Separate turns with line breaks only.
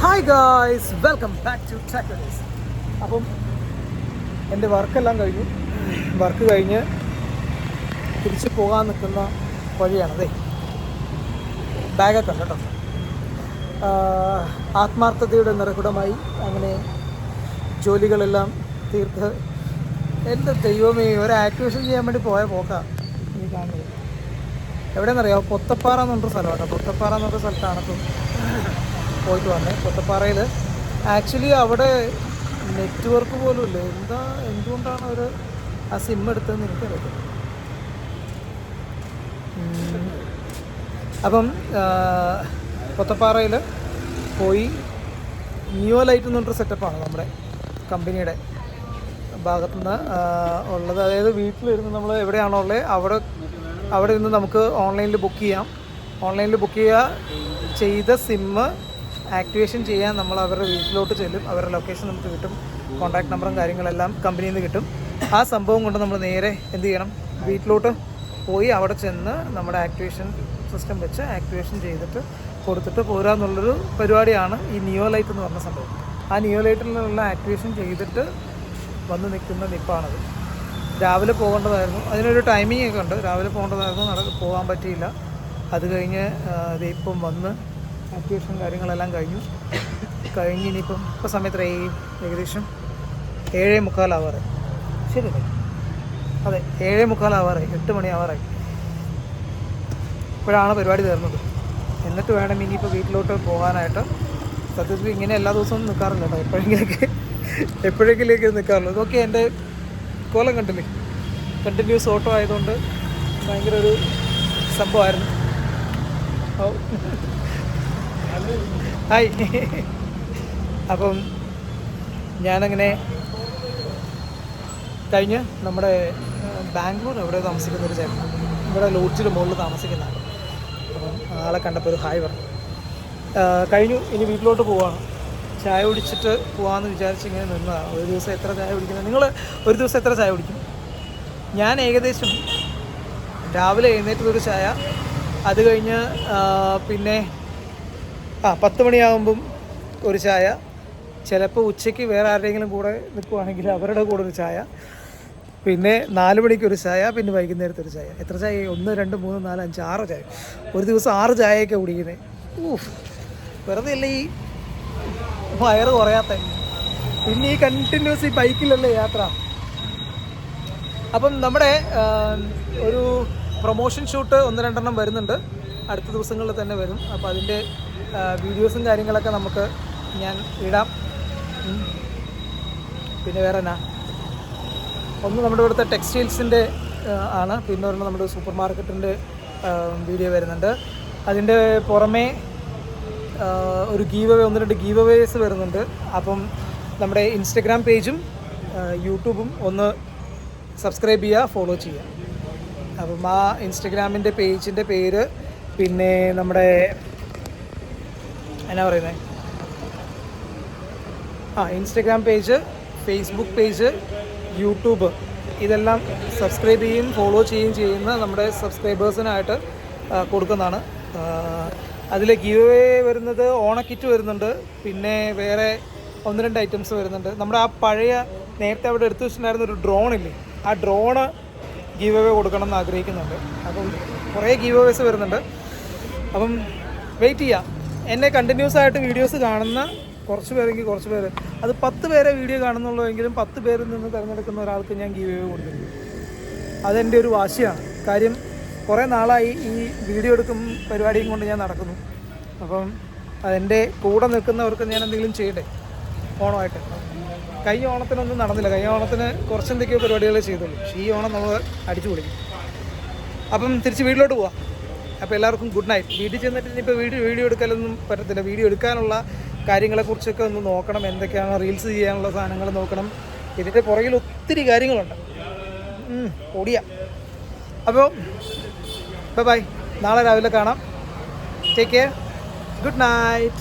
Hi guys, welcome back to technologies. അപ്പം എൻ്റെ വർക്കെല്ലാം കഴിഞ്ഞു. വർക്ക് കഴിഞ്ഞ് തിരിച്ച് പോകാൻ നിൽക്കുന്ന വഴിയാണതേ. ബാഗൊക്കെ ഉണ്ട് കേട്ടോ. ആത്മാർത്ഥതയുടെ നിറകുടമായി അങ്ങനെ ജോലികളെല്ലാം തീർത്ത് എൻ്റെ ദൈവമേ, ഒരു ആക്ടിവേഷൻ ചെയ്യാൻ വേണ്ടി പോയ പോക്കാ ഈ കാണുന്നത്. എവിടെയെന്നറിയാമോ? പൊത്തപ്പാറ എന്ന് പറഞ്ഞൊരു സ്ഥലമാണ്. പൊത്തപ്പാറ എന്ന് പറഞ്ഞ സ്ഥലത്താണ് ഇപ്പം പോയിട്ട് വന്നേ. പൊത്തപ്പാറയിൽ ആക്ച്വലി അവിടെ നെറ്റ്വർക്ക് പോലും ഇല്ല. എന്തുകൊണ്ടാണ് അവർ ആ സിം എടുത്തതെന്ന് എനിക്കറിയില്ല. അപ്പം പൊത്തപ്പാറയിൽ പോയി നിയോ ലൈറ്റ് എന്ന് പറഞ്ഞൊരു സെറ്റപ്പാണ് നമ്മുടെ കമ്പനിയുടെ ഭാഗത്തുനിന്ന് ഉള്ളത്. അതായത് വീട്ടിലിരുന്ന് നമ്മൾ എവിടെയാണോ ഉള്ളത് അവിടെ നിന്ന് നമുക്ക് ഓൺലൈനിൽ ബുക്ക് ചെയ്യാം. ഓൺലൈനിൽ ബുക്ക് ചെയ്ത സിമ്മ് ആക്ടിവേഷൻ ചെയ്യാൻ നമ്മൾ അവരുടെ വീട്ടിലോട്ട് ചെല്ലും. അവരുടെ ലൊക്കേഷൻ നമുക്ക് കിട്ടും, കോൺടാക്ട് നമ്പറും കാര്യങ്ങളെല്ലാം കമ്പനിയിൽ നിന്ന് കിട്ടും. ആ സംഭവം കൊണ്ട് നമ്മൾ നേരെ എന്ത് ചെയ്യണം, വീട്ടിലോട്ട് പോയി അവിടെ ചെന്ന് നമ്മുടെ ആക്ടിവേഷൻ സിസ്റ്റം വെച്ച് ആക്ടിവേഷൻ ചെയ്തിട്ട് കൊടുത്തിട്ട് പോരാന്നുള്ളൊരു പരിപാടിയാണ് ഈ നിയോ ലൈറ്റ് എന്ന് പറഞ്ഞ സംഭവം. ആ നിയോ ലൈറ്റിലുള്ള ആക്ടിവേഷൻ ചെയ്തിട്ട് വന്ന് നിൽക്കുന്ന നിപ്പാണത്. രാവിലെ പോകേണ്ടതായിരുന്നു, അതിനൊരു ടൈമിംഗ് ഒക്കെ ഉണ്ട്. രാവിലെ പോകേണ്ടതായിരുന്നു, പോകാൻ പറ്റിയില്ല. അത് കഴിഞ്ഞ് ഇപ്പം വന്ന് ആക്ടിവേഷൻ കാര്യങ്ങളെല്ലാം കഴിഞ്ഞ് ഇനിയിപ്പം ഇപ്പോൾ സമയത്ത് ഏകദേശം 7:45 ആവാറായി. ശരിയല്ലേ? അതെ, 7:45 ആവാറായി. 8 മണി ആവാറായി. ഇപ്പോഴാണ് പരിപാടി തീർന്നത്. എന്നിട്ട് വേണം ഇനിയിപ്പോൾ വീട്ടിലോട്ട് പോകാനായിട്ട്. സത്യത്തിൽ ഇങ്ങനെ എല്ലാ ദിവസവും നിൽക്കാറില്ല കേട്ടോ, എപ്പോഴെങ്കിലേക്ക് നിൽക്കാറുള്ളൂ. ഇതൊക്കെ എൻ്റെ കോലം കണ്ടില്ലേ, കണ്ടിന്യൂസ് ഓട്ടോ ആയതുകൊണ്ട് ഭയങ്കര ഒരു സംഭവമായിരുന്നു. ഓ ഹായ്. അപ്പം ഞാനങ്ങനെ കഴിഞ്ഞ് നമ്മുടെ ബാംഗ്ലൂർ എവിടെ താമസിക്കുന്നൊരു ചേട്ടൻ, ഇവിടെ ലോഡ്ജിൽ മുകളിൽ താമസിക്കുന്നതാണ്. അപ്പം ആളെ കണ്ടപ്പോൾ ഒരു ഹായ് പറഞ്ഞു. കഴിഞ്ഞു, ഇനി വീട്ടിലോട്ട് പോവാണ്. ചായ കുടിച്ചിട്ട് പോകാമെന്ന് വിചാരിച്ച് ഇങ്ങനെ നിന്നതാണ്. ഒരു ദിവസം എത്ര ചായ കുടിക്കുന്നത്? നിങ്ങൾ ഒരു ദിവസം എത്ര ചായ കുടിക്കും? ഞാൻ ഏകദേശം രാവിലെ എഴുന്നേറ്റതൊരു ചായ, അത് കഴിഞ്ഞ് പിന്നെ 10 മണിയാകുമ്പം ഒരു ചായ, ചിലപ്പോൾ ഉച്ചയ്ക്ക് വേറെ ആരുടെയെങ്കിലും കൂടെ നിൽക്കുവാണെങ്കിൽ അവരുടെ കൂടെ ഒരു ചായ, പിന്നെ 4 മണിക്കൊരു ചായ, പിന്നെ വൈകുന്നേരത്തൊരു ചായ. എത്ര ചായ? 1 2 3 4 5 6 ചായ. ഒരു ദിവസം 6 ചായയൊക്കെ കുടിക്കുന്നത്. വെറുതെ അല്ലേ ഈ വയറ് കുറയാത്ത. പിന്നെ ഈ കണ്ടിന്യൂസ് ഈ ബൈക്കിലല്ലേ യാത്ര. അപ്പം നമ്മുടെ ഒരു പ്രൊമോഷൻ ഷൂട്ട് 1-2 വരുന്നുണ്ട്, അടുത്ത ദിവസങ്ങളിൽ തന്നെ വരും. അപ്പോൾ അതിൻ്റെ വീഡിയോസും കാര്യങ്ങളൊക്കെ നമുക്ക് ഞാൻ ഇടാം. പിന്നെ വേറെ എന്നാ, ഒന്ന് നമ്മുടെ ഇവിടുത്തെ ടെക്സ്റ്റൈൽസിൻ്റെ ആണ്, പിന്നെ ഒരെണ്ണം നമ്മുടെ സൂപ്പർ മാർക്കറ്റിൻ്റെ വീഡിയോ വരുന്നുണ്ട്. അതിൻ്റെ പുറമേ ഒരു ഗീവ് അവേ, 1-2 ഗീവ് അവേസ് വരുന്നുണ്ട്. അപ്പം നമ്മുടെ ഇൻസ്റ്റഗ്രാം പേജും യൂട്യൂബും ഒന്ന് സബ്സ്ക്രൈബ് ചെയ്യുക, ഫോളോ ചെയ്യുക. അപ്പം ആ ഇൻസ്റ്റഗ്രാമിൻ്റെ പേജിൻ്റെ പേര്, പിന്നെ നമ്മുടെ എന്നാ പറയുന്നത്, Instagram page, Facebook page, YouTube, ഇതെല്ലാം സബ്സ്ക്രൈബ് ചെയ്യും ഫോളോ ചെയ്യുന്ന നമ്മുടെ സബ്സ്ക്രൈബേഴ്സിനായിട്ട് കൊടുക്കുന്നതാണ്. അതിൽ ഗീവ് അവേ വരുന്നത് ഓണക്കിറ്റ് വരുന്നുണ്ട്, പിന്നെ വേറെ 1-2 ഐറ്റംസ് വരുന്നുണ്ട്. നമ്മുടെ ആ പഴയ നേരത്തെ അവിടെ എടുത്തു വെച്ചിട്ടുണ്ടായിരുന്ന ഒരു ഡ്രോണില്ലേ, ആ ഡ്രോണ് ഗീവ് അവേ കൊടുക്കണം എന്ന് ആഗ്രഹിക്കുന്നുണ്ട്. അപ്പം കുറേ ഗീവ് അവേസ് വരുന്നുണ്ട്. അപ്പം വെയിറ്റ് ചെയ്യാം. എന്നെ കണ്ടിന്യൂസ് ആയിട്ട് വീഡിയോസ് കാണുന്ന കുറച്ച് പേര്, അത് 10 പേരെ വീഡിയോ കാണുന്നുള്ളൂ എങ്കിലും 10 പേരിൽ നിന്ന് തിരഞ്ഞെടുക്കുന്ന ഒരാൾക്ക് ഞാൻ ഗീവ് അവേ കൊടുക്കുന്നു. അതെൻ്റെ ഒരു വാശിയാണ്. കാര്യം കുറേ നാളായി ഈ വീഡിയോ എടുക്കും പരിപാടിയും കൊണ്ട് ഞാൻ നടക്കുന്നു. അപ്പം അതെൻ്റെ കൂടെ നിൽക്കുന്നവർക്ക് ഞാൻ എന്തെങ്കിലും ചെയ്യട്ടെ ഓണമായിട്ട്. കഴിഞ്ഞ ഓണത്തിനൊന്നും നടന്നില്ല. കഴിഞ്ഞ ഓണത്തിന് കുറച്ചെന്തൊക്കെയോ പരിപാടികളെ ചെയ്തുള്ളൂ. പക്ഷേ ഈ ഓണം നമ്മൾ അടിച്ചു പൊളിക്കും. അപ്പം തിരിച്ച് വീട്ടിലോട്ട് പോവാം. അപ്പോൾ എല്ലാവർക്കും ഗുഡ് നൈറ്റ്. വീട്ടിൽ ചെന്നിട്ട് ഇനിയിപ്പോൾ വീഡിയോ എടുക്കാനൊന്നും പറ്റത്തില്ല. വീഡിയോ എടുക്കാനുള്ള കാര്യങ്ങളെക്കുറിച്ചൊക്കെ ഒന്ന് നോക്കണം. എന്തൊക്കെയാണ് റീൽസ് ചെയ്യാനുള്ള സാധനങ്ങൾ നോക്കണം. ഇതിൻ്റെ പുറകിൽ ഒത്തിരി കാര്യങ്ങളുണ്ട്. ഓടിയ. അപ്പോൾ ബൈ, നാളെ രാവിലെ കാണാം. Take care, good night.